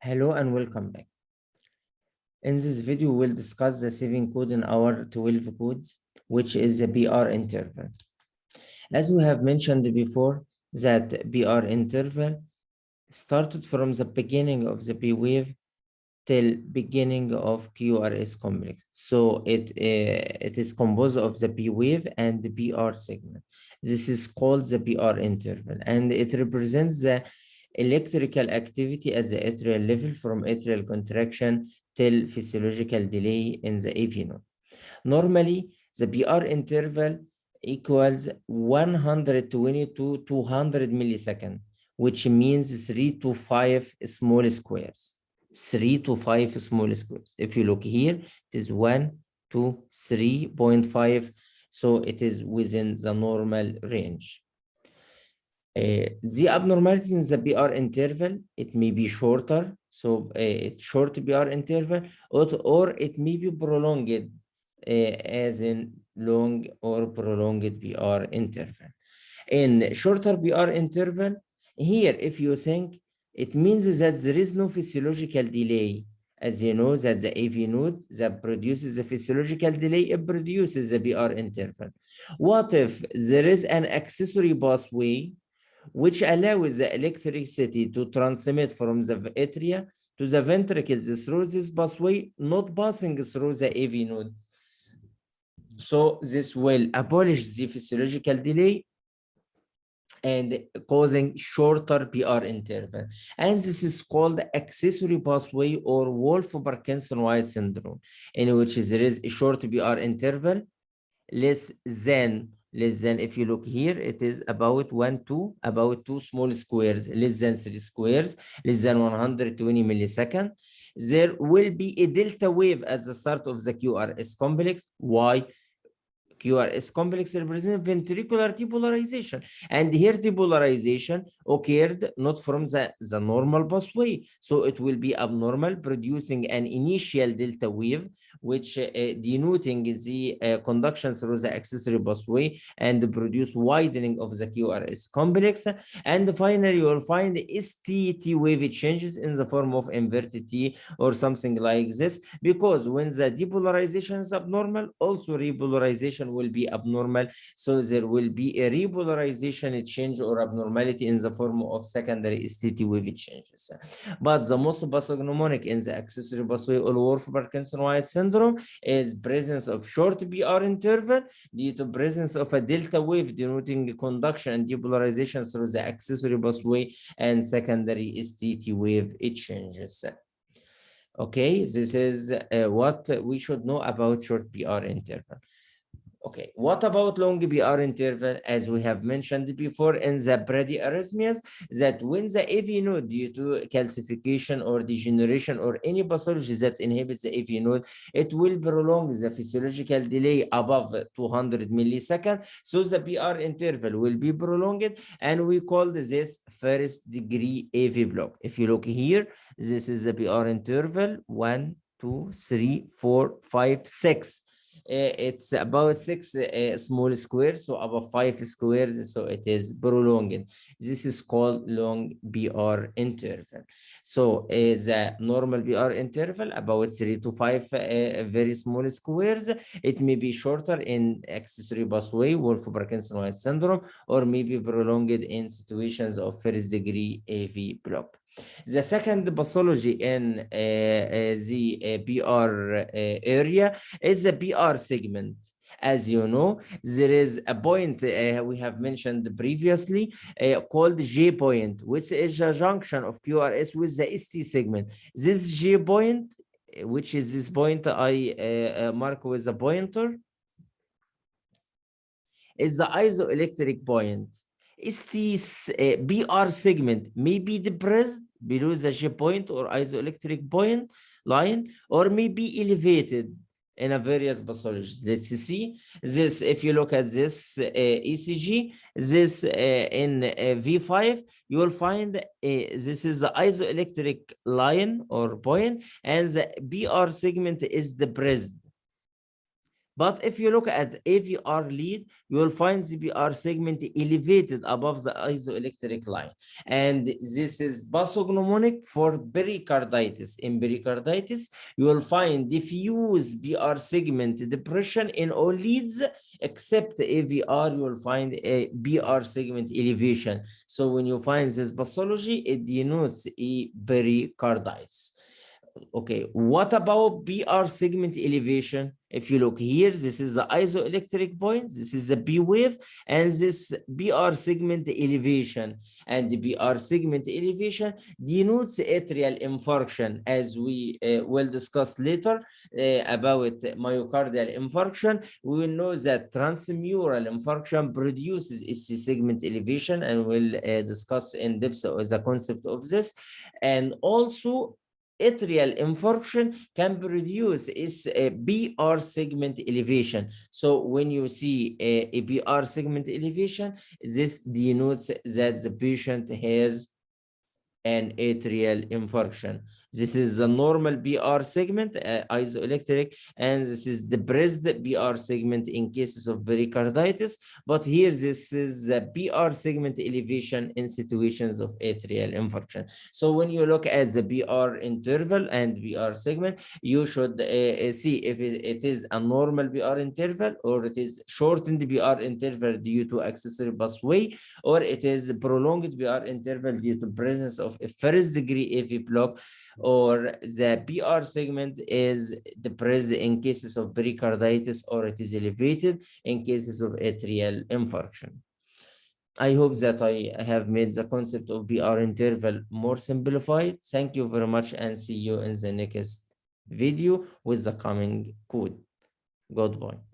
Hello and welcome back. In this video, we'll discuss the saving code in our 12 codes, which is the BR interval. As we have mentioned before, that BR interval started from the beginning of the P wave till beginning of QRS complex. So it is composed of the P wave and the BR segment. This is called the BR interval, and it represents the electrical activity at the atrial level from atrial contraction till physiological delay in the AV node. Normally, the BR interval equals 120 to 200 milliseconds, which means 3 to 5 small squares. 3 to 5 small squares. If you look here, it is 1 to 3.5, so it is within the normal range. The abnormalities in the BR interval, it may be shorter, so it's short BR interval, or it may be prolonged, as in long or prolonged BR interval. In shorter BR interval, here, if you think, it means that there is no physiological delay. As you know, that the AV node that produces the physiological delay, it produces the BR interval. What if there is an accessory pathway which allows the electricity to transmit from the atria to the ventricles through this pathway, not passing through the AV node? So this will abolish the physiological delay and causing shorter BR interval. And this is called accessory pathway or Wolff-Parkinson-White syndrome, in which there is a short BR interval, less than, if you look here, it is about 2 small squares, less than 3 squares, less than 120 milliseconds. There will be a delta wave at the start of the QRS complex. Why? QRS complex represents ventricular depolarization, and here depolarization occurred not from the normal pathway, so it will be abnormal, producing an initial delta wave, which denoting the conduction through the accessory pathway and produce widening of the QRS complex. And finally, you will find ST wave changes in the form of inverted T or something like this, because when the depolarization is abnormal, also repolarization will be abnormal, so there will be a repolarization change or abnormality in the form of secondary ST wave changes. But the most pathognomonic in the accessory pathway or Wolff-Parkinson-White syndrome is presence of short BR interval due to presence of a delta wave denoting conduction and depolarization through the accessory pathway and secondary ST wave changes. Okay, this is what we should know about short BR interval. Okay, what about long BR interval? As we have mentioned before in the bradyarrhythmias, that when the AV node, due to calcification or degeneration or any pathology that inhibits the AV node, it will prolong the physiological delay above 200 milliseconds. So the BR interval will be prolonged, and we call this first degree AV block. If you look here, this is the BR interval 1, 2, 3, 4, 5, 6. It's about 6 small squares, so about 5 squares, so it is prolonged. This is called long BR interval. So the normal BR interval about 3 to 5 very small squares. It may be shorter in accessory pathway, Wolff-Parkinson-White syndrome, or maybe prolonged in situations of first degree AV block. The second pathology in the BR area is the BR segment. As you know, there is a point we have mentioned previously called J point, which is a junction of QRS with the ST segment. This J point, which is this point I mark with a pointer, is the isoelectric point. BR segment may be depressed below the J point or isoelectric point line, or may be elevated in a various pathologies. Let's see this. If you look at this ECG, this in V5, you will find this is the isoelectric line or point, and the BR segment is depressed. But if you look at AVR lead, you will find the BR segment elevated above the isoelectric line. And this is pathognomonic for pericarditis. In pericarditis, you will find diffuse BR segment depression in all leads, except AVR, you will find a BR segment elevation. So when you find this pathology, it denotes a pericarditis. Okay, what about BR segment elevation? If you look here, this is the isoelectric point, this is the B wave, and this BR segment elevation. And the BR segment elevation denotes atrial infarction, as we will discuss later about myocardial infarction. We will know that transmural infarction produces SC segment elevation, and we'll discuss in depth the concept of this. And also, atrial infarction can produce is a BR segment elevation. So when you see a BR segment elevation, this denotes that the patient has an atrial infarction. This is the normal BR segment, isoelectric, and this is depressed BR segment in cases of pericarditis. But here, this is the BR segment elevation in situations of atrial infarction. So when you look at the BR interval and BR segment, you should see if it is a normal BR interval, or it is shortened BR interval due to accessory busway, or it is prolonged BR interval due to presence of a first degree AV block, or the BR segment is depressed in cases of pericarditis, or it is elevated in cases of atrial infarction. I hope that I have made the concept of BR interval more simplified. Thank you very much, and see you in the next video with the coming code. Goodbye.